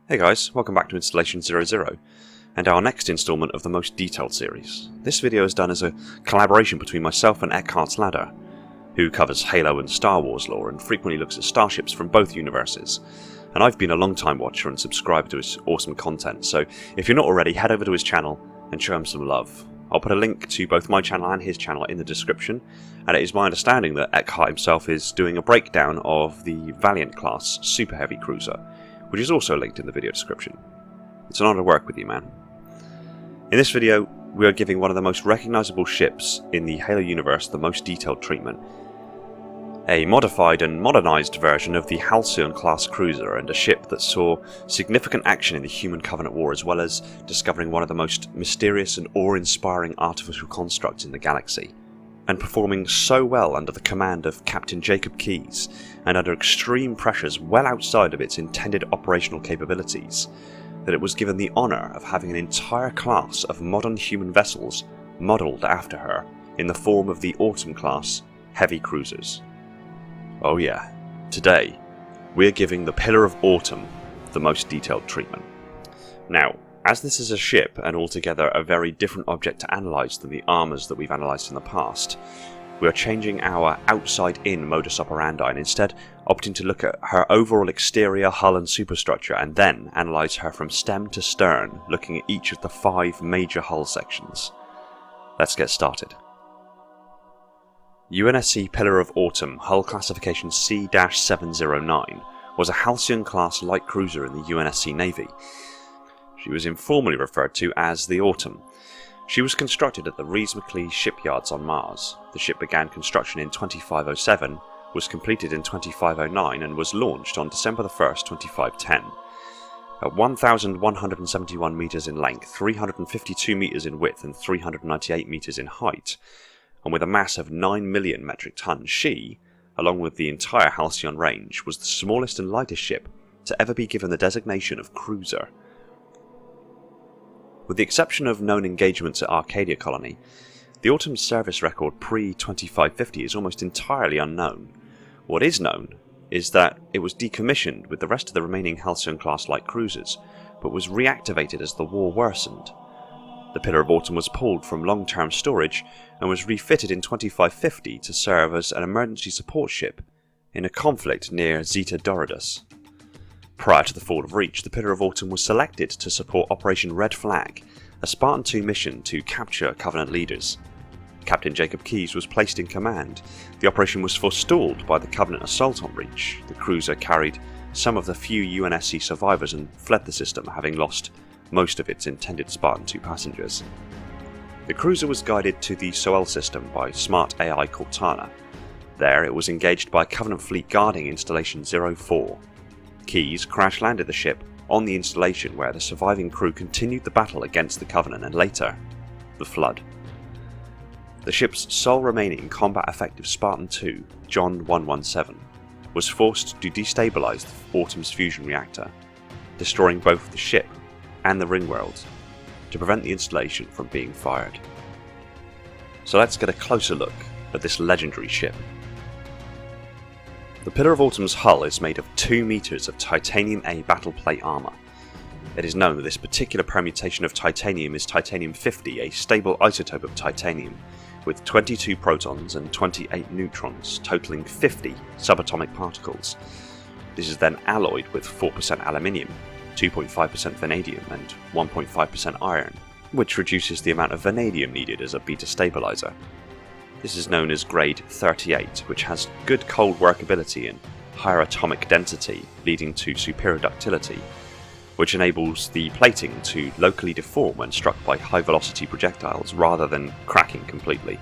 Hey guys, welcome back to Installation 00, and our next installment of the Most Detailed series. This video is done as a collaboration between myself and Eckhart's Ladder, who covers Halo and Star Wars lore and frequently looks at starships from both universes. And I've been a long time watcher and subscribed to his awesome content, so if you're not already, head over to his channel and show him some love. I'll put a link to both my channel and his channel in the description, and it is my understanding that Eckhart himself is doing a breakdown of the Valiant class Super Heavy Cruiser, which is also linked in the video description. It's an honour to work with you, man. In this video, we are giving one of the most recognisable ships in the Halo universe the most detailed treatment. A modified and modernised version of the Halcyon class cruiser, and a ship that saw significant action in the Human Covenant War, as well as discovering one of the most mysterious and awe-inspiring artificial constructs in the galaxy, and performing so well under the command of Captain Jacob Keyes, and under extreme pressures well outside of its intended operational capabilities, that it was given the honour of having an entire class of modern human vessels modelled after her in the form of the Autumn class heavy cruisers. Oh yeah, today we're giving the Pillar of Autumn the most detailed treatment. Now, as this is a ship and altogether a very different object to analyse than the armours that we've analysed in the past, we are changing our outside-in modus operandi and instead opting to look at her overall exterior, hull and superstructure, and then analyse her from stem to stern, looking at each of the 5 major hull sections. Let's get started. UNSC Pillar of Autumn, hull classification C-709, was a Halcyon-class light cruiser in the UNSC Navy. She was informally referred to as the Autumn. She was constructed at the Rees-McLeay shipyards on Mars. The ship began construction in 2507, was completed in 2509, and was launched on December 1st, 2510. At 1,171 metres in length, 352 metres in width and 398 metres in height, and with a mass of 9 million metric tons, she, along with the entire Halcyon range, was the smallest and lightest ship to ever be given the designation of cruiser. With the exception of known engagements at Arcadia Colony, the Autumn's service record pre-2550 is almost entirely unknown. What is known is that it was decommissioned with the rest of the remaining Halcyon-class light cruisers, but was reactivated as the war worsened. The Pillar of Autumn was pulled from long-term storage and was refitted in 2550 to serve as an emergency support ship in a conflict near Zeta Doridus. Prior to the fall of Reach, the Pillar of Autumn was selected to support Operation Red Flag, a Spartan II mission to capture Covenant leaders. Captain Jacob Keyes was placed in command. The operation was forestalled by the Covenant assault on Reach. The cruiser carried some of the few UNSC survivors and fled the system, having lost most of its intended Spartan II passengers. The cruiser was guided to the Soel system by smart AI Cortana. There it was engaged by Covenant fleet guarding Installation 04. Keyes crash-landed the ship on the installation, where the surviving crew continued the battle against the Covenant and later, the Flood. The ship's sole remaining combat-effective Spartan II, John 117, was forced to destabilise the Autumn's fusion reactor, destroying both the ship and the ring world to prevent the installation from being fired. So let's get a closer look at this legendary ship. The Pillar of Autumn's hull is made of 2 meters of Titanium A battle plate armour. It is known that this particular permutation of titanium is Titanium-50, a stable isotope of titanium, with 22 protons and 28 neutrons, totaling 50 subatomic particles. This is then alloyed with 4% aluminium, 2.5% vanadium and 1.5% iron, which reduces the amount of vanadium needed as a beta stabilizer. This is known as grade 38, which has good cold workability and higher atomic density, leading to superior ductility, which enables the plating to locally deform when struck by high velocity projectiles rather than cracking completely.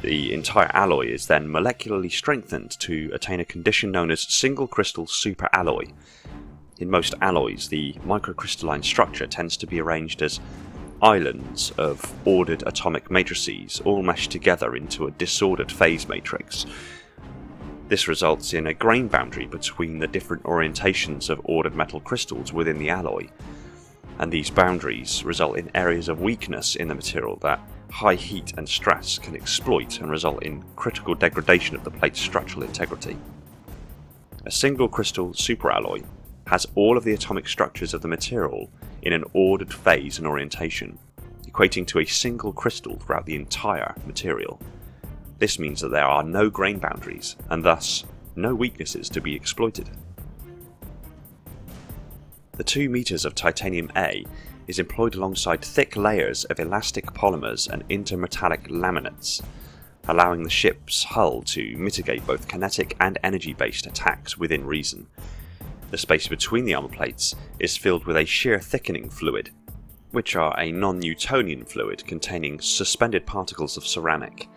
The entire alloy is then molecularly strengthened to attain a condition known as single crystal superalloy. In most alloys, the microcrystalline structure tends to be arranged as islands of ordered atomic matrices all meshed together into a disordered phase matrix. This results in a grain boundary between the different orientations of ordered metal crystals within the alloy, and these boundaries result in areas of weakness in the material that high heat and stress can exploit and result in critical degradation of the plate's structural integrity. A single crystal superalloy has all of the atomic structures of the material in an ordered phase and orientation, equating to a single crystal throughout the entire material. This means that there are no grain boundaries, and thus no weaknesses to be exploited. The 2 meters of titanium A is employed alongside thick layers of elastic polymers and intermetallic laminates, allowing the ship's hull to mitigate both kinetic and energy-based attacks within reason. The space between the armor plates is filled with a shear thickening fluid, which are a non-Newtonian fluid containing suspended particles of ceramic.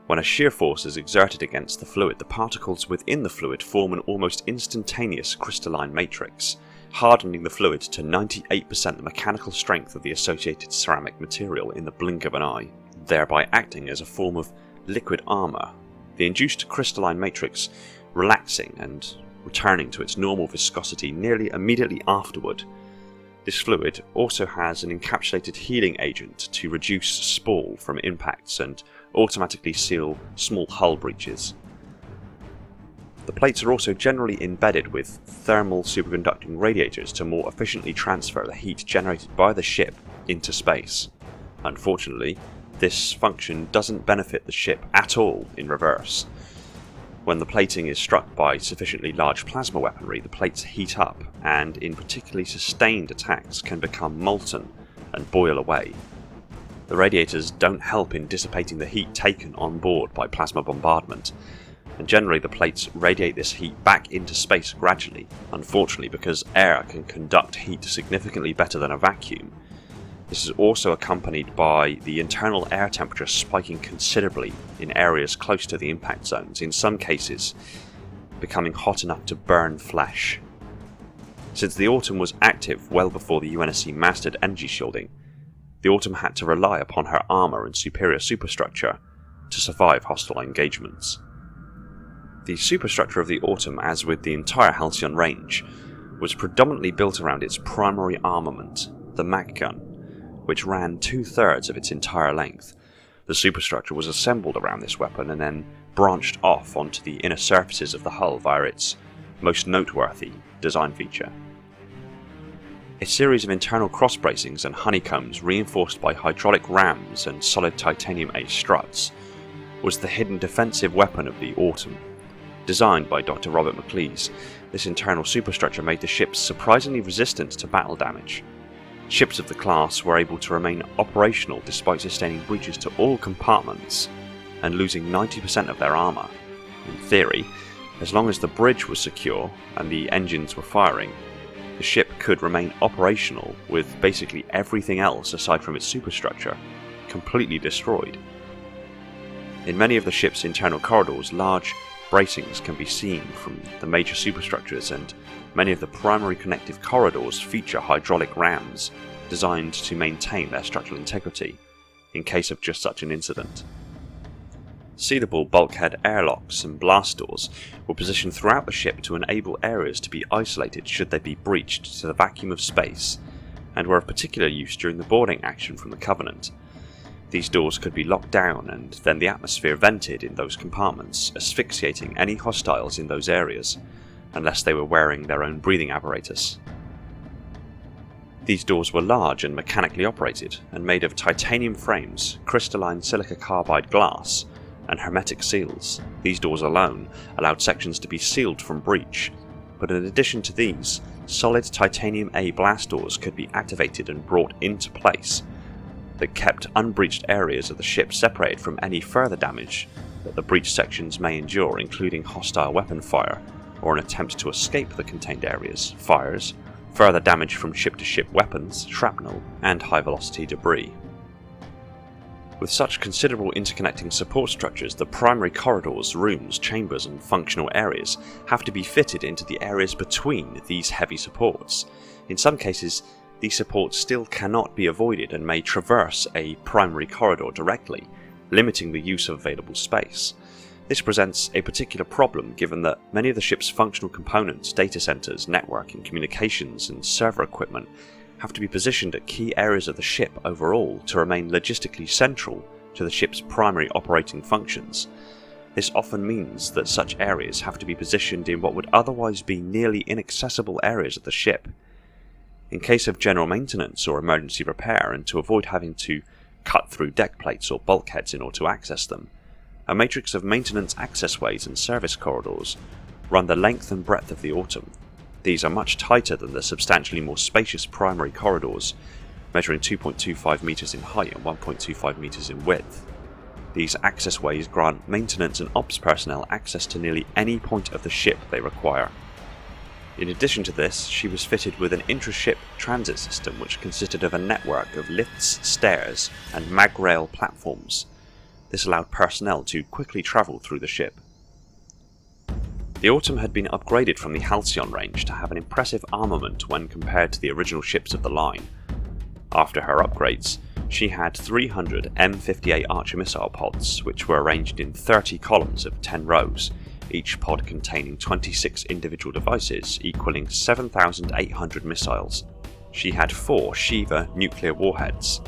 When a shear force is exerted against the fluid, the particles within the fluid form an almost instantaneous crystalline matrix, hardening the fluid to 98% the mechanical strength of the associated ceramic material in the blink of an eye, thereby acting as a form of liquid armour, the induced crystalline matrix relaxing and returning to its normal viscosity nearly immediately afterward. This fluid also has an encapsulated healing agent to reduce spall from impacts and automatically seal small hull breaches. The plates are also generally embedded with thermal superconducting radiators to more efficiently transfer the heat generated by the ship into space. Unfortunately, this function doesn't benefit the ship at all in reverse. When the plating is struck by sufficiently large plasma weaponry, the plates heat up and, in particularly sustained attacks, can become molten and boil away. The radiators don't help in dissipating the heat taken on board by plasma bombardment, and generally the plates radiate this heat back into space gradually, unfortunately because air can conduct heat significantly better than a vacuum. This is also accompanied by the internal air temperature spiking considerably in areas close to the impact zones, in some cases becoming hot enough to burn flesh. Since the Autumn was active well before the UNSC mastered energy shielding, the Autumn had to rely upon her armour and superior superstructure to survive hostile engagements. The superstructure of the Autumn, as with the entire Halcyon range, was predominantly built around its primary armament, the Mac gun, which ran 2/3 of its entire length. The superstructure was assembled around this weapon and then branched off onto the inner surfaces of the hull via its most noteworthy design feature. A series of internal cross bracings and honeycombs reinforced by hydraulic rams and solid titanium A struts was the hidden defensive weapon of the Autumn. Designed by Dr. Robert McLeese, this internal superstructure made the ships surprisingly resistant to battle damage. Ships of the class were able to remain operational despite sustaining breaches to all compartments and losing 90% of their armour. In theory, as long as the bridge was secure and the engines were firing, the ship could remain operational with basically everything else aside from its superstructure completely destroyed. In many of the ship's internal corridors, large bracings can be seen from the major superstructures, and many of the primary connective corridors feature hydraulic rams designed to maintain their structural integrity in case of just such an incident. Sealable bulkhead airlocks and blast doors were positioned throughout the ship to enable areas to be isolated should they be breached to the vacuum of space, and were of particular use during the boarding action from the Covenant. These doors could be locked down and then the atmosphere vented in those compartments, asphyxiating any hostiles in those areas, unless they were wearing their own breathing apparatus. These doors were large and mechanically operated, and made of titanium frames, crystalline silica carbide glass, and hermetic seals. These doors alone allowed sections to be sealed from breach, but in addition to these, solid titanium A blast doors could be activated and brought into place that kept unbreached areas of the ship separated from any further damage that the breached sections may endure, including hostile weapon fire or an attempt to escape the contained areas, fires, further damage from ship-to-ship weapons, shrapnel, and high-velocity debris. With such considerable interconnecting support structures, the primary corridors, rooms, chambers, and functional areas have to be fitted into the areas between these heavy supports. In some cases, these supports still cannot be avoided and may traverse a primary corridor directly, limiting the use of available space. This presents a particular problem given that many of the ship's functional components, data centers, networking, communications, and server equipment have to be positioned at key areas of the ship overall to remain logistically central to the ship's primary operating functions. This often means that such areas have to be positioned in what would otherwise be nearly inaccessible areas of the ship. In case of general maintenance or emergency repair, and to avoid having to cut through deck plates or bulkheads in order to access them, a matrix of maintenance accessways and service corridors run the length and breadth of the Autumn. These are much tighter than the substantially more spacious primary corridors, measuring 2.25 metres in height and 1.25 metres in width. These accessways grant maintenance and ops personnel access to nearly any point of the ship they require. In addition to this, she was fitted with an intra-ship transit system which consisted of a network of lifts, stairs, and mag-rail platforms. This allowed personnel to quickly travel through the ship. The Autumn had been upgraded from the Halcyon range to have an impressive armament when compared to the original ships of the line. After her upgrades, she had 300 M58 Archer missile pods, which were arranged in 30 columns of 10 rows, each pod containing 26 individual devices equaling 7,800 missiles. She had 4 Shiva nuclear warheads,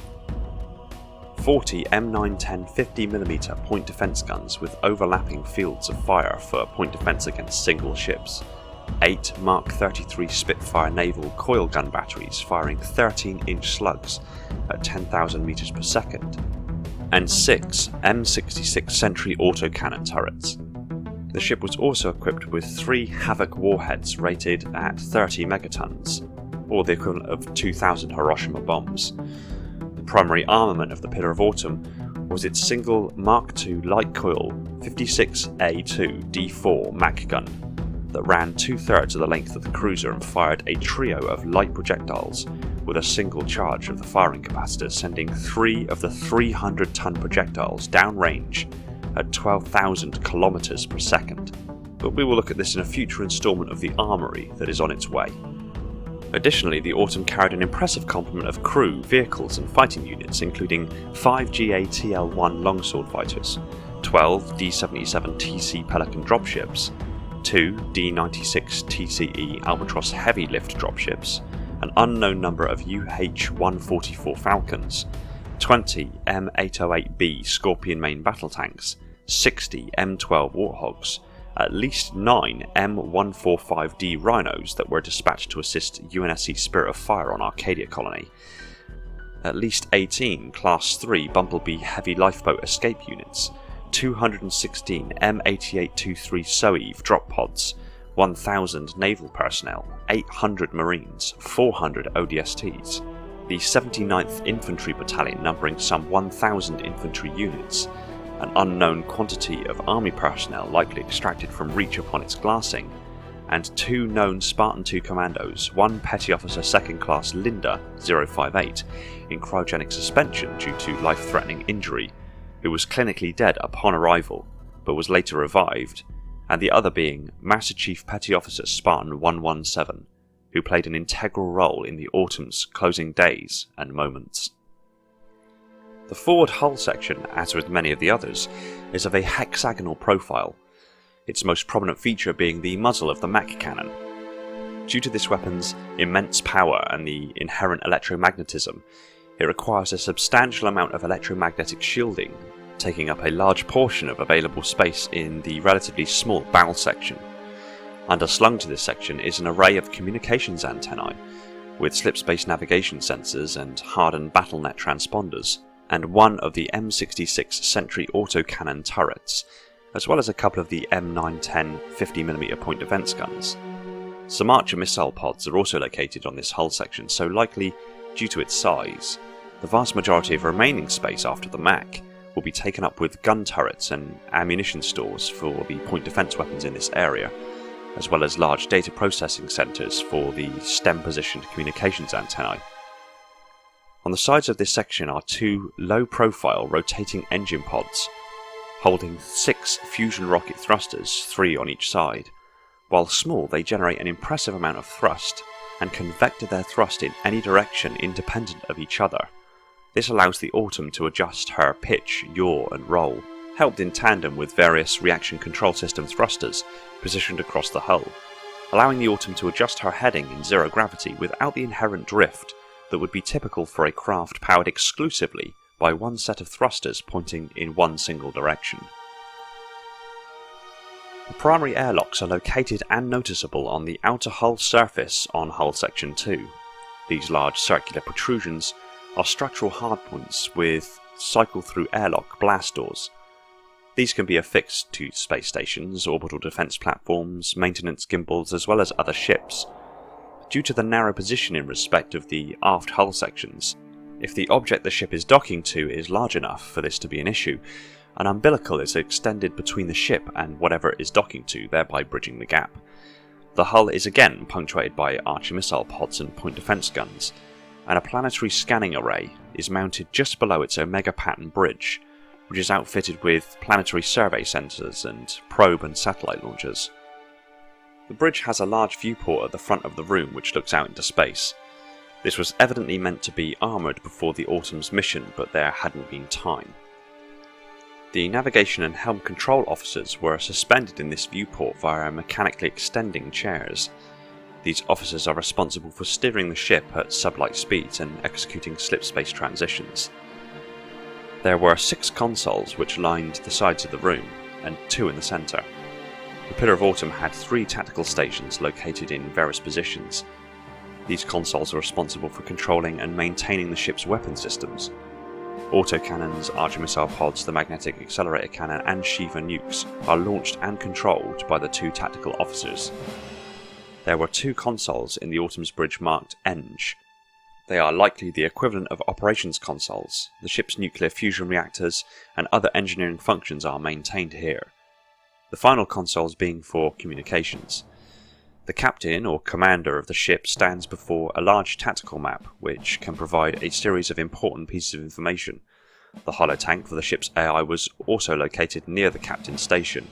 40 M910 50mm point defense guns with overlapping fields of fire for point defense against single ships, 8 Mark 33 Spitfire naval coil gun batteries firing 13-inch slugs at 10,000 meters per second, and 6 M66 Sentry autocannon turrets. The ship was also equipped with 3 Havoc warheads rated at 30 megatons, or the equivalent of 2,000 Hiroshima bombs. The primary armament of the Pillar of Autumn was its single Mark II light coil 56A2 D4 MAC gun that ran 2/3 of the length of the cruiser and fired a trio of light projectiles with a single charge of the firing capacitor, sending 3 of the 300-ton projectiles downrange at 12,000 kilometers per second. But we will look at this in a future installment of the Armory that is on its way. Additionally, the Autumn carried an impressive complement of crew, vehicles and fighting units, including 5 GA-TL-1 longsword fighters, 12 D-77 TC Pelican dropships, 2 D-96 TCE Albatross heavy lift dropships, an unknown number of UH-144 Falcons, 20 M808B Scorpion main battle tanks, 60 M12 Warthogs, at least 9 M145D Rhinos that were dispatched to assist UNSC Spirit of Fire on Arcadia Colony, at least 18 Class 3 Bumblebee heavy lifeboat escape units, 216 M8823 Soev drop pods, 1,000 naval personnel, 800 Marines, 400 ODSTs, the 79th Infantry Battalion numbering some 1,000 infantry units, an unknown quantity of army personnel likely extracted from Reach upon its glassing, and 2 known Spartan II commandos, 1 Petty Officer 2nd Class Linda 058 in cryogenic suspension due to life-threatening injury, who was clinically dead upon arrival, but was later revived, and the other being Master Chief Petty Officer Spartan 117, who played an integral role in the Autumn's closing days and moments. The forward hull section, as with many of the others, is of a hexagonal profile, its most prominent feature being the muzzle of the MAC cannon. Due to this weapon's immense power and the inherent electromagnetism, it requires a substantial amount of electromagnetic shielding, taking up a large portion of available space in the relatively small bow section. Underslung to this section is an array of communications antennae, with slipspace navigation sensors and hardened battlenet transponders, and one of the M66 Sentry autocannon turrets, as well as a couple of the M910 50mm point defense guns. Some Archer missile pods are also located on this hull section, so likely, due to its size, the vast majority of remaining space after the MAC will be taken up with gun turrets and ammunition stores for the point defense weapons in this area, as well as large data processing centres for the STEM-positioned communications antennae. On the sides of this section are 2 low-profile rotating engine pods, holding 6 fusion rocket thrusters, 3 on each side. While small, they generate an impressive amount of thrust, and can vector their thrust in any direction independent of each other. This allows the Autumn to adjust her pitch, yaw and roll, helped in tandem with various reaction control system thrusters positioned across the hull, allowing the Autumn to adjust her heading in zero gravity without the inherent drift that would be typical for a craft powered exclusively by one set of thrusters pointing in one single direction. The primary airlocks are located and noticeable on the outer hull surface on hull section 2. These large circular protrusions are structural hardpoints with cycle-through airlock blast doors. These can be affixed to space stations, orbital defense platforms, maintenance gimbals, as well as other ships. Due to the narrow position in respect of the aft hull sections, if the object the ship is docking to is large enough for this to be an issue, an umbilical is extended between the ship and whatever it is docking to, thereby bridging the gap. The hull is again punctuated by archer missile pods and point defense guns, and a planetary scanning array is mounted just below its Omega Pattern bridge, which is outfitted with planetary survey sensors and probe and satellite launchers. The bridge has a large viewport at the front of the room which looks out into space. This was evidently meant to be armoured before the Autumn's mission, but there hadn't been time. The navigation and helm control officers were suspended in this viewport via mechanically extending chairs. These officers are responsible for steering the ship at sublight speeds and executing slipspace transitions. There were 6 consoles which lined the sides of the room, and 2 in the centre. The Pillar of Autumn had 3 tactical stations located in various positions. These consoles are responsible for controlling and maintaining the ship's weapon systems. Autocannons, archer missile pods, the magnetic accelerator cannon and Shiva nukes are launched and controlled by the 2 tactical officers. There were 2 consoles in the Autumn's bridge marked Eng. They are likely the equivalent of operations consoles. The ship's nuclear fusion reactors and other engineering functions are maintained here. The final consoles being for communications. The captain or commander of the ship stands before a large tactical map which can provide a series of important pieces of information. The holotank for the ship's AI was also located near the captain's station.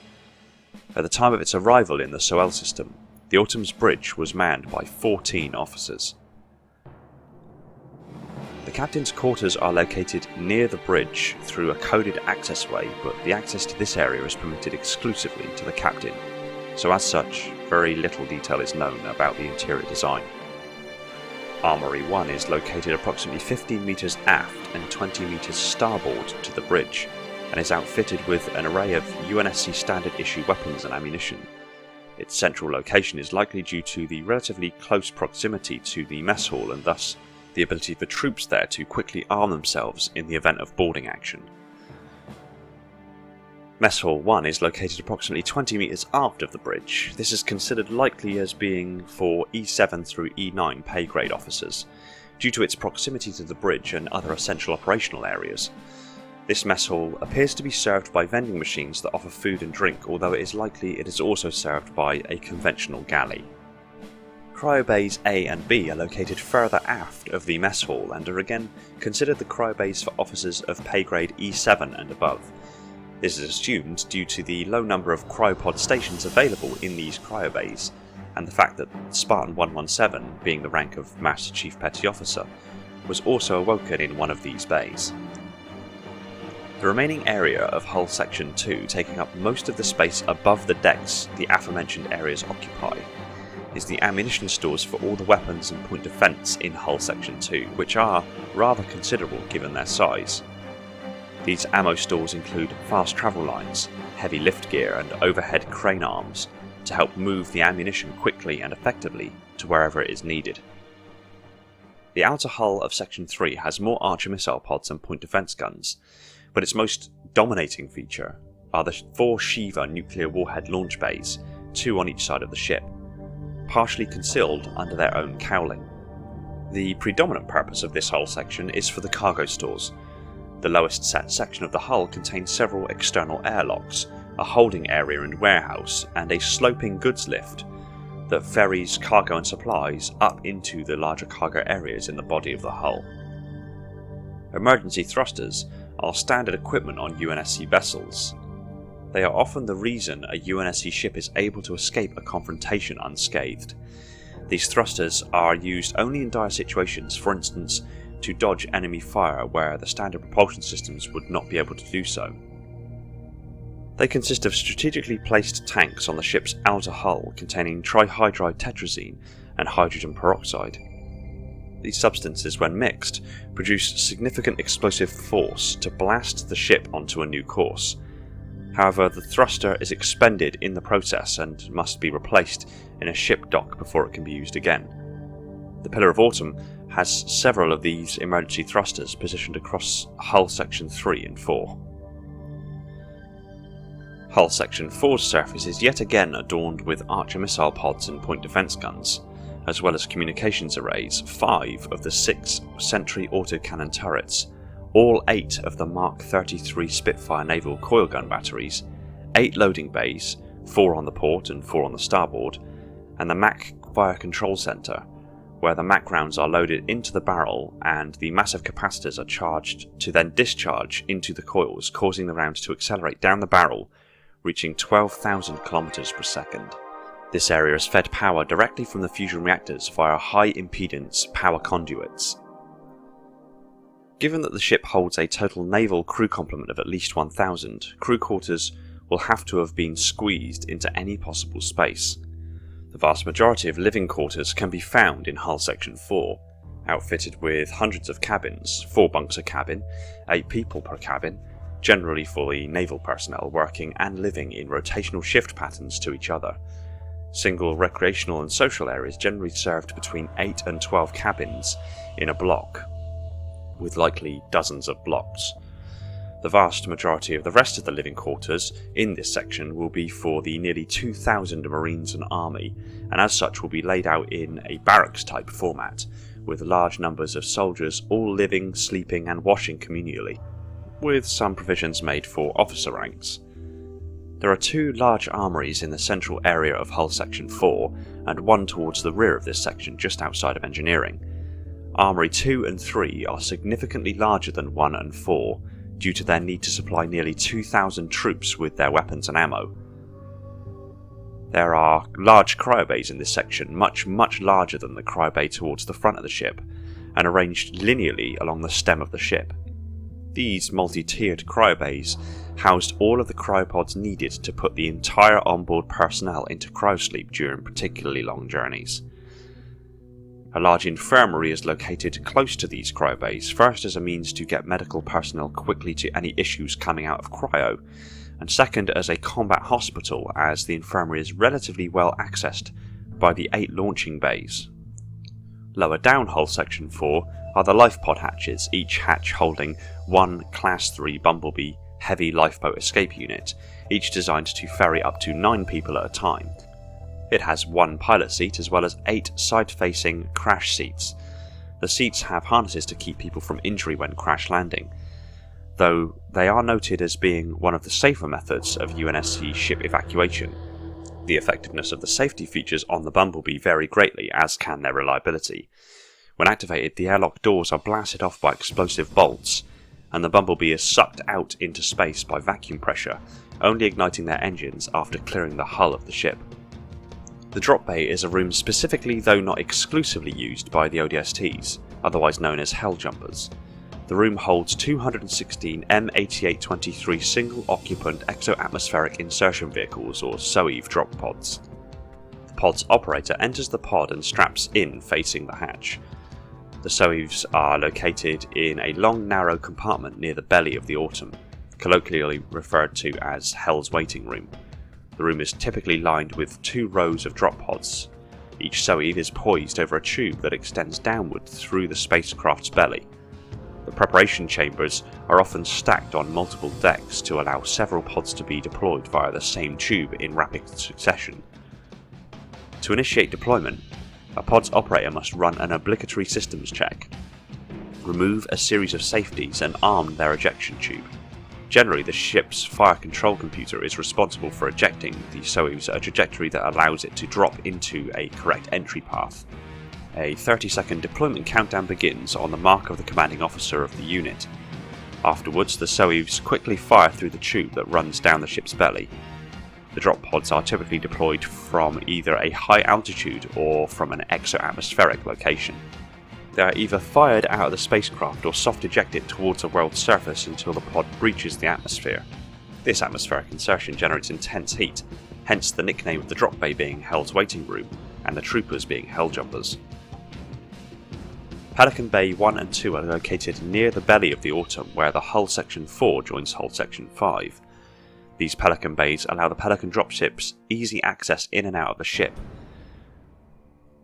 At the time of its arrival in the Soel system, the Autumn's bridge was manned by 14 officers. The captain's quarters are located near the bridge through a coded accessway, but the access to this area is permitted exclusively to the captain, so as such, very little detail is known about the interior design. Armoury 1 is located approximately 15 metres aft and 20 metres starboard to the bridge, and is outfitted with an array of UNSC standard issue weapons and ammunition. Its central location is likely due to the relatively close proximity to the mess hall and thus the ability for troops there to quickly arm themselves in the event of boarding action. Mess Hall 1 is located approximately 20 metres aft of the bridge. This is considered likely as being for E7 through E9 pay grade officers, due to its proximity to the bridge and other essential operational areas. This mess hall appears to be served by vending machines that offer food and drink, although it is likely it is also served by a conventional galley. Cryobays A and B are located further aft of the mess hall and are again considered the cryobays for officers of pay grade E7 and above. This is assumed due to the low number of cryopod stations available in these cryobays, and the fact that Spartan 117, being the rank of Master Chief Petty Officer, was also awoken in one of these bays. The remaining area of hull section 2, taking up most of the space above the decks the aforementioned areas occupy, is the ammunition stores for all the weapons and point defence in hull section 2, which are rather considerable given their size. These ammo stores include fast travel lines, heavy lift gear and overhead crane arms to help move the ammunition quickly and effectively to wherever it is needed. The outer hull of section 3 has more archer missile pods and point defence guns, but its most dominating feature are the 4 Shiva nuclear warhead launch bays, 2 on each side of the ship, partially concealed under their own cowling. The predominant purpose of this hull section is for the cargo stores. The lowest set section of the hull contains several external airlocks, a holding area and warehouse, and a sloping goods lift that ferries cargo and supplies up into the larger cargo areas in the body of the hull. Emergency thrusters are standard equipment on UNSC vessels. They are often the reason a UNSC ship is able to escape a confrontation unscathed. These thrusters are used only in dire situations, for instance to dodge enemy fire where the standard propulsion systems would not be able to do so. They consist of strategically placed tanks on the ship's outer hull containing trihydride tetrazine and hydrogen peroxide. These substances, when mixed, produce significant explosive force to blast the ship onto a new course. However, the thruster is expended in the process and must be replaced in a ship dock before it can be used again. The Pillar of Autumn has several of these emergency thrusters positioned across hull section 3 and 4. Hull section 4's surface is yet again adorned with Archer missile pods and point defence guns, as well as communications arrays, 5 of the 6 Sentry autocannon turrets, all 8 of the Mark 33 Spitfire naval coil gun batteries, 8 loading bays, 4 on the port and 4 on the starboard, and the MAC fire control centre, where the MAC rounds are loaded into the barrel and the massive capacitors are charged to then discharge into the coils, causing the rounds to accelerate down the barrel, reaching 12,000 km per second. This area is fed power directly from the fusion reactors via high impedance power conduits. Given that the ship holds a total naval crew complement of at least 1,000, crew quarters will have to have been squeezed into any possible space. The vast majority of living quarters can be found in hull section 4, outfitted with hundreds of cabins, 4 bunks a cabin, 8 people per cabin, generally fully naval personnel working and living in rotational shift patterns to each other. Single recreational and social areas generally served between 8 and 12 cabins in a block, with likely dozens of blocks. The vast majority of the rest of the living quarters in this section will be for the nearly 2,000 Marines and Army, and as such will be laid out in a barracks type format, with large numbers of soldiers all living, sleeping and washing communally, with some provisions made for officer ranks. There are 2 large armories in the central area of hull section 4, and 1 towards the rear of this section just outside of engineering. Armory 2 and 3 are significantly larger than 1 and 4, due to their need to supply nearly 2,000 troops with their weapons and ammo. There are large cryobays in this section, much larger than the cryobay towards the front of the ship, and arranged linearly along the stem of the ship. These multi-tiered cryobays housed all of the cryopods needed to put the entire onboard personnel into cryosleep during particularly long journeys. A large infirmary is located close to these cryobays, first as a means to get medical personnel quickly to any issues coming out of cryo, and second as a combat hospital as the infirmary is relatively well accessed by the 8 launching bays. Lower down hull section 4 are the life pod hatches, each hatch holding 1 Class 3 Bumblebee heavy lifeboat escape unit, each designed to ferry up to 9 people at a time. It has 1 pilot seat as well as 8 side-facing crash seats. The seats have harnesses to keep people from injury when crash landing, though they are noted as being one of the safer methods of UNSC ship evacuation. The effectiveness of the safety features on the Bumblebee vary greatly, as can their reliability. When activated, the airlock doors are blasted off by explosive bolts, and the Bumblebee is sucked out into space by vacuum pressure, only igniting their engines after clearing the hull of the ship. The drop bay is a room specifically, though not exclusively, used by the ODSTs, otherwise known as Hell Jumpers. The room holds 216 M8823 single-occupant exo-atmospheric insertion vehicles, or SOEV drop pods. The pod's operator enters the pod and straps in facing the hatch. The SOEVs are located in a long narrow compartment near the belly of the Autumn, colloquially referred to as Hell's Waiting Room. The room is typically lined with 2 rows of drop pods. Each SOEV is poised over a tube that extends downward through the spacecraft's belly. The preparation chambers are often stacked on multiple decks to allow several pods to be deployed via the same tube in rapid succession. To initiate deployment, a pod's operator must run an obligatory systems check, remove a series of safeties and arm their ejection tube. Generally, the ship's fire control computer is responsible for ejecting the SOEVs at a trajectory that allows it to drop into a correct entry path. A 30-second deployment countdown begins on the mark of the commanding officer of the unit. Afterwards, the SOEVs quickly fire through the tube that runs down the ship's belly. The drop pods are typically deployed from either a high altitude or from an exo-atmospheric location. They are either fired out of the spacecraft or soft ejected towards a world's surface until the pod breaches the atmosphere. This atmospheric insertion generates intense heat, hence the nickname of the drop bay being Hell's Waiting Room, and the troopers being Hell Jumpers. Pelican Bay 1 and 2 are located near the belly of the Autumn, where the Hull Section 4 joins Hull Section 5. These Pelican bays allow the Pelican dropships easy access in and out of the ship.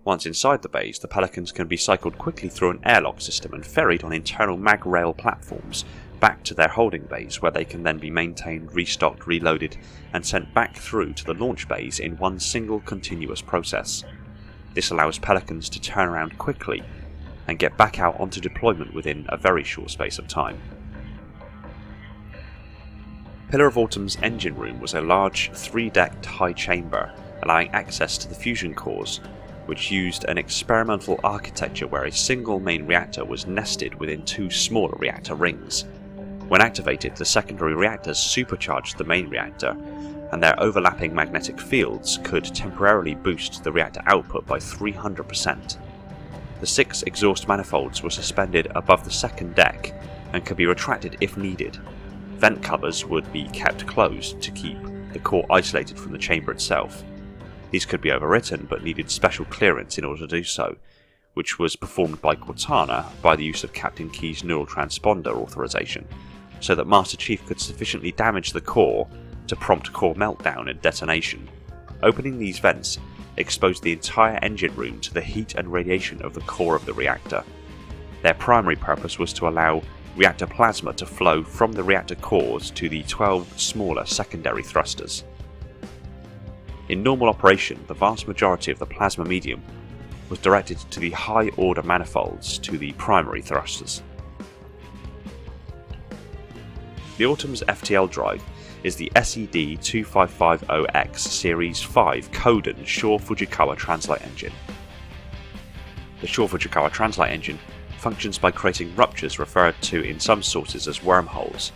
Once inside the bays, the Pelicans can be cycled quickly through an airlock system and ferried on internal mag rail platforms back to their holding bays, where they can then be maintained, restocked, reloaded, and sent back through to the launch bays in one single continuous process. This allows Pelicans to turn around quickly and get back out onto deployment within a very short space of time. Pillar of Autumn's engine room was a large 3-decked high chamber, allowing access to the fusion cores, which used an experimental architecture where a single main reactor was nested within 2 smaller reactor rings. When activated, the secondary reactors supercharged the main reactor, and their overlapping magnetic fields could temporarily boost the reactor output by 300%. The 6 exhaust manifolds were suspended above the second deck and could be retracted if needed. Vent covers would be kept closed to keep the core isolated from the chamber itself. These could be overwritten but needed special clearance in order to do so, which was performed by Cortana by the use of Captain Key's neural transponder authorization, so that Master Chief could sufficiently damage the core to prompt core meltdown and detonation. Opening these vents exposed the entire engine room to the heat and radiation of the core of the reactor. Their primary purpose was to allow reactor plasma to flow from the reactor cores to the 12 smaller secondary thrusters. In normal operation, the vast majority of the plasma medium was directed to the high-order manifolds to the primary thrusters. The Autumn's FTL drive is the SED-2550X Series 5 Koden Shaw-Fujikawa Translite engine. The Shaw-Fujikawa Translite engine functions by creating ruptures referred to in some sources as wormholes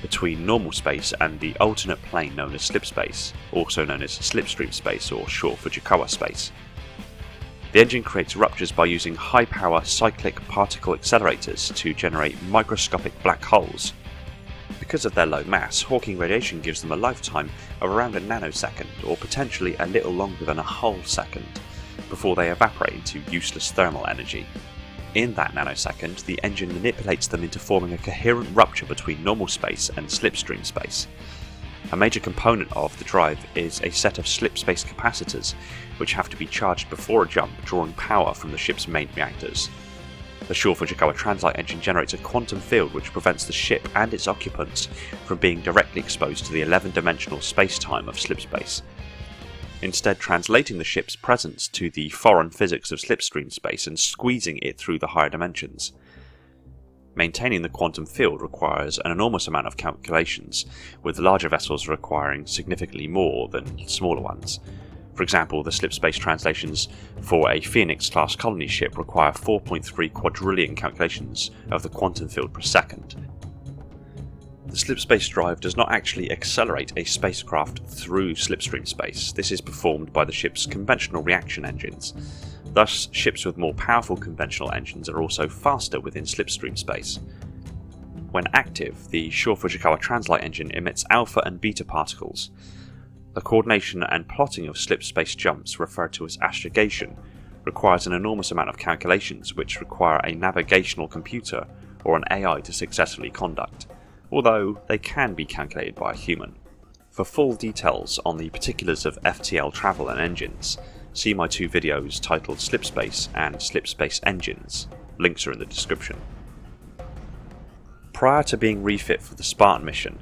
between normal space and the alternate plane known as slipspace, also known as slipstream space or Shaw-Fujikawa space. The engine creates ruptures by using high-power cyclic particle accelerators to generate microscopic black holes. Because of their low mass, Hawking radiation gives them a lifetime of around a nanosecond, or potentially a little longer than a whole second, before they evaporate into useless thermal energy. In that nanosecond, the engine manipulates them into forming a coherent rupture between normal space and slipstream space. A major component of the drive is a set of slipspace capacitors, which have to be charged before a jump, drawing power from the ship's main reactors. The Shaw-Fujikawa Translite engine generates a quantum field which prevents the ship and its occupants from being directly exposed to the 11-dimensional space-time of slipspace, instead translating the ship's presence to the foreign physics of slipstream space and squeezing it through the higher dimensions. Maintaining the quantum field requires an enormous amount of calculations, with larger vessels requiring significantly more than smaller ones. For example, the slipspace translations for a Phoenix-class colony ship require 4.3 quadrillion calculations of the quantum field per second. The slipspace drive does not actually accelerate a spacecraft through slipstream space. This is performed by the ship's conventional reaction engines. Thus, ships with more powerful conventional engines are also faster within slipstream space. When active, the Shaw-Fujikawa Translite engine emits alpha and beta particles. The coordination and plotting of slipspace jumps, referred to as astrogation, requires an enormous amount of calculations which require a navigational computer or an AI to successfully conduct, although they can be calculated by a human. For full details on the particulars of FTL travel and engines, see my 2 videos titled Slipspace and Slipspace Engines. Links are in the description. Prior to being refit for the Spartan mission,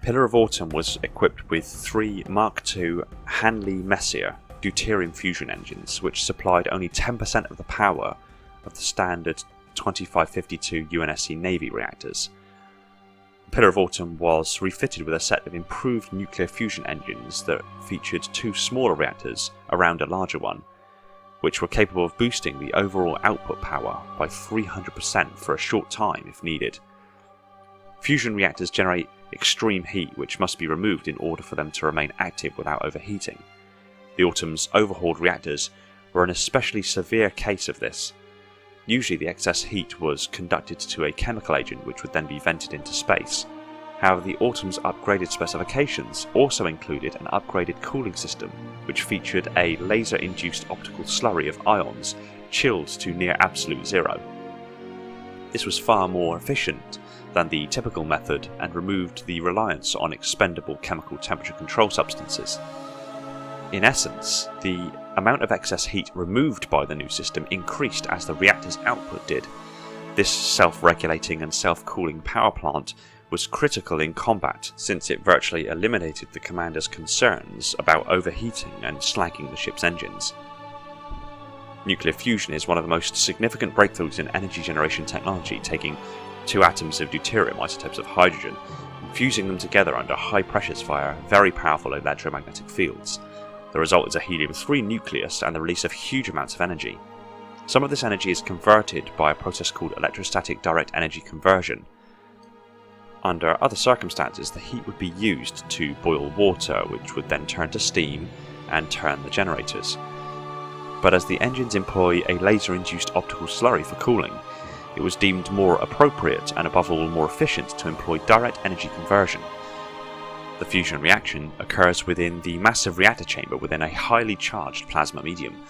Pillar of Autumn was equipped with 3 Mark II Hanley Messier deuterium fusion engines, which supplied only 10% of the power of the standard 2552 UNSC Navy reactors. Pillar of Autumn was refitted with a set of improved nuclear fusion engines that featured 2 smaller reactors around a larger one, which were capable of boosting the overall output power by 300% for a short time if needed. Fusion reactors generate extreme heat which must be removed in order for them to remain active without overheating. The Autumn's overhauled reactors were an especially severe case of this. Usually the excess heat was conducted to a chemical agent which would then be vented into space. However, the Autumn's upgraded specifications also included an upgraded cooling system which featured a laser-induced optical slurry of ions chilled to near absolute zero. This was far more efficient than the typical method and removed the reliance on expendable chemical temperature control substances. In essence, the amount of excess heat removed by the new system increased as the reactor's output did. This self-regulating and self-cooling power plant was critical in combat, since it virtually eliminated the commander's concerns about overheating and slagging the ship's engines. Nuclear fusion is one of the most significant breakthroughs in energy generation technology, taking two atoms of deuterium, isotopes of hydrogen, and fusing them together under high pressures via very powerful electromagnetic fields. The result is a helium-3 nucleus and the release of huge amounts of energy. Some of this energy is converted by a process called electrostatic direct energy conversion. Under other circumstances, the heat would be used to boil water, which would then turn to steam and turn the generators. But as the engines employ a laser-induced optical slurry for cooling, it was deemed more appropriate and above all more efficient to employ direct energy conversion. The fusion reaction occurs within the massive reactor chamber within a highly charged plasma medium.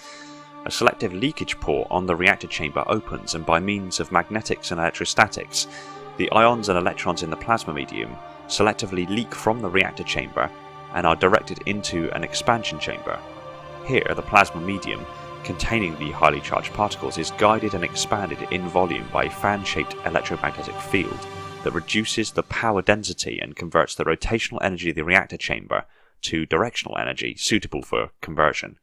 A selective leakage port on the reactor chamber opens, and by means of magnetics and electrostatics, the ions and electrons in the plasma medium selectively leak from the reactor chamber and are directed into an expansion chamber. Here, the plasma medium, containing the highly charged particles, is guided and expanded in volume by a fan-shaped electromagnetic field that reduces the power density and converts the rotational energy of the reactor chamber to directional energy suitable for conversion.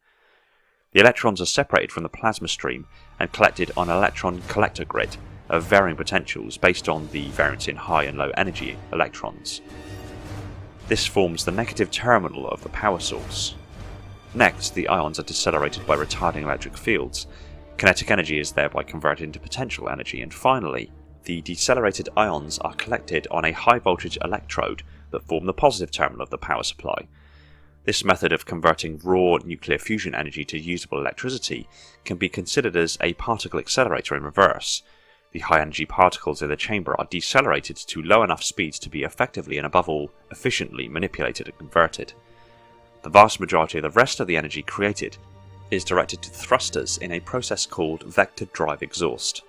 The electrons are separated from the plasma stream and collected on an electron collector grid of varying potentials based on the variance in high and low energy electrons. This forms the negative terminal of the power source. Next, the ions are decelerated by retarding electric fields. Kinetic energy is thereby converted into potential energy, and finally, the decelerated ions are collected on a high voltage electrode that form the positive terminal of the power supply. This method of converting raw nuclear fusion energy to usable electricity can be considered as a particle accelerator in reverse. The high energy particles in the chamber are decelerated to low enough speeds to be effectively and above all efficiently manipulated and converted. The vast majority of the rest of the energy created is directed to thrusters in a process called vector drive exhaust.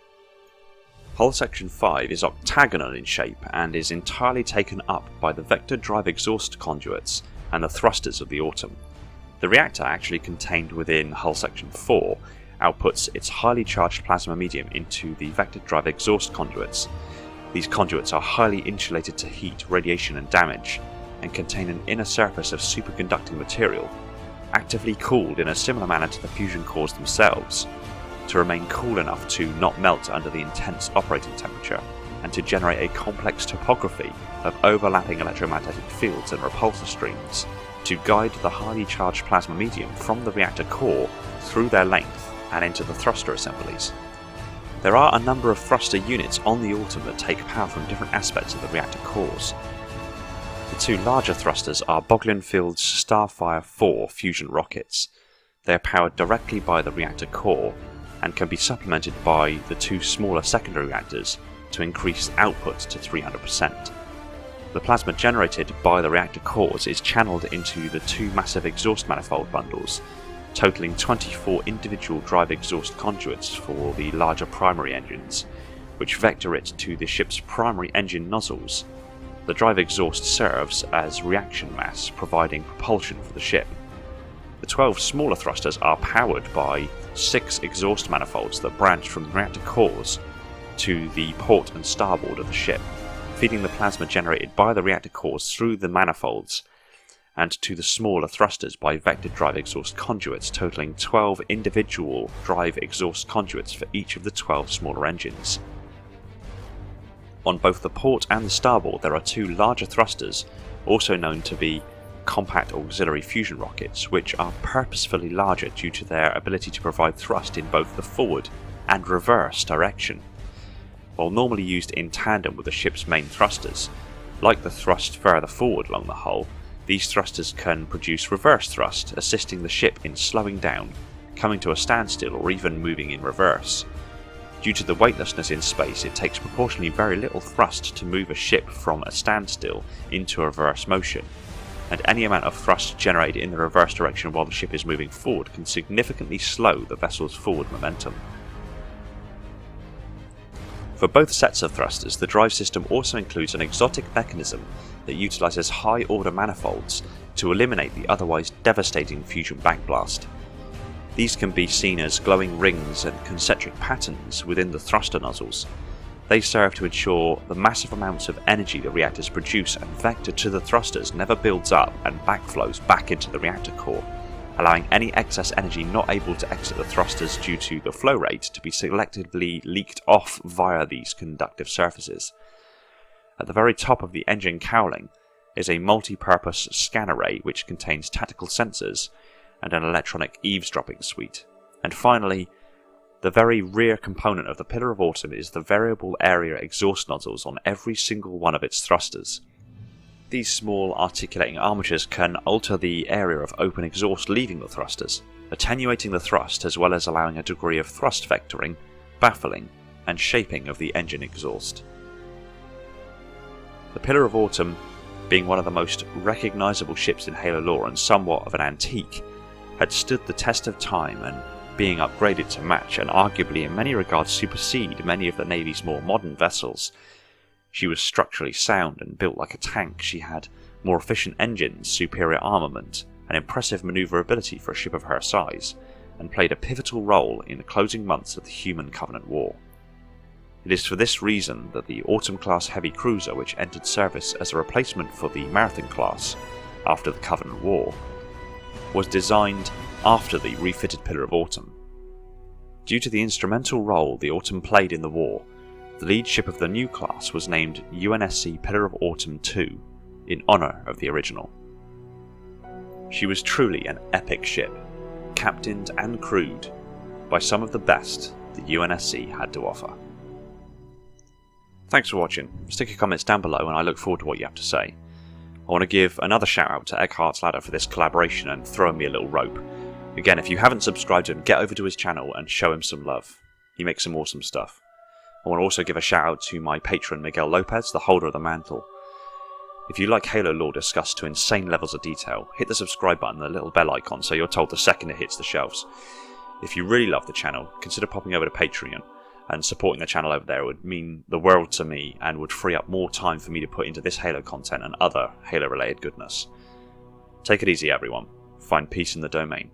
Hull section 5 is octagonal in shape and is entirely taken up by the vector drive exhaust conduits and the thrusters of the Autumn. The reactor, actually contained within hull section 4, outputs its highly charged plasma medium into the vector drive exhaust conduits. These conduits are highly insulated to heat, radiation and damage, and contain an inner surface of superconducting material, actively cooled in a similar manner to the fusion cores themselves, to remain cool enough to not melt under the intense operating temperature, and to generate a complex topography of overlapping electromagnetic fields and repulsor streams to guide the highly charged plasma medium from the reactor core through their length and into the thruster assemblies. There are a number of thruster units on the Autumn that take power from different aspects of the reactor cores. The two larger thrusters are Boglinfield's Starfire 4 fusion rockets. They are powered directly by the reactor core and can be supplemented by the two smaller secondary reactors to increase output to 300%. The plasma generated by the reactor cores is channeled into the two massive exhaust manifold bundles, totaling 24 individual drive exhaust conduits for the larger primary engines, which vector it to the ship's primary engine nozzles. The drive exhaust serves as reaction mass, providing propulsion for the ship. The 12 smaller thrusters are powered by 6 exhaust manifolds that branch from the reactor cores to the port and starboard of the ship, feeding the plasma generated by the reactor cores through the manifolds and to the smaller thrusters by vector drive exhaust conduits, totaling 12 individual drive exhaust conduits for each of the 12 smaller engines. On both the port and the starboard there are two larger thrusters, also known to be compact auxiliary fusion rockets, which are purposefully larger due to their ability to provide thrust in both the forward and reverse direction. While normally used in tandem with the ship's main thrusters, like the thrust further forward along the hull, these thrusters can produce reverse thrust, assisting the ship in slowing down, coming to a standstill or even moving in reverse. Due to the weightlessness in space, it takes proportionally very little thrust to move a ship from a standstill into a reverse motion, and any amount of thrust generated in the reverse direction while the ship is moving forward can significantly slow the vessel's forward momentum. For both sets of thrusters, the drive system also includes an exotic mechanism that utilises high-order manifolds to eliminate the otherwise devastating fusion backblast. These can be seen as glowing rings and concentric patterns within the thruster nozzles. They serve to ensure the massive amounts of energy the reactors produce and vector to the thrusters never builds up and backflows back into the reactor core, allowing any excess energy not able to exit the thrusters due to the flow rate to be selectively leaked off via these conductive surfaces. At the very top of the engine cowling is a multi-purpose scan array which contains tactical sensors and an electronic eavesdropping suite. And finally, the very rear component of the Pillar of Autumn is the variable area exhaust nozzles on every single one of its thrusters. These small articulating armatures can alter the area of open exhaust leaving the thrusters, attenuating the thrust as well as allowing a degree of thrust vectoring, baffling, and shaping of the engine exhaust. The Pillar of Autumn, being one of the most recognisable ships in Halo lore and somewhat of an antique, had stood the test of time and being upgraded to match and arguably in many regards supersede many of the Navy's more modern vessels. She was structurally sound and built like a tank. She had more efficient engines, superior armament, and impressive manoeuvrability for a ship of her size, and played a pivotal role in the closing months of the Human Covenant War. It is for this reason that the Autumn-class heavy cruiser, which entered service as a replacement for the Marathon class after the Covenant War, was designed after the refitted Pillar of Autumn. Due to the instrumental role the Autumn played in the war, the lead ship of the new class was named UNSC Pillar of Autumn II in honour of the original. She was truly an epic ship, captained and crewed by some of the best the UNSC had to offer. Thanks for watching. Stick your comments down below and I look forward to what you have to say. I want to give another shout out to Eckhart's Ladder for this collaboration and throwing me a little rope. Again, if you haven't subscribed to him, get over to his channel and show him some love. He makes some awesome stuff. I want to also give a shout out to my patron Miguel Lopez, the holder of the mantle. If you like Halo lore discussed to insane levels of detail, hit the subscribe button and the little bell icon so you're told the second it hits the shelves. If you really love the channel, consider popping over to Patreon, and supporting the channel over there would mean the world to me and would free up more time for me to put into this Halo content and other Halo related goodness. Take it easy everyone, find peace in the domain.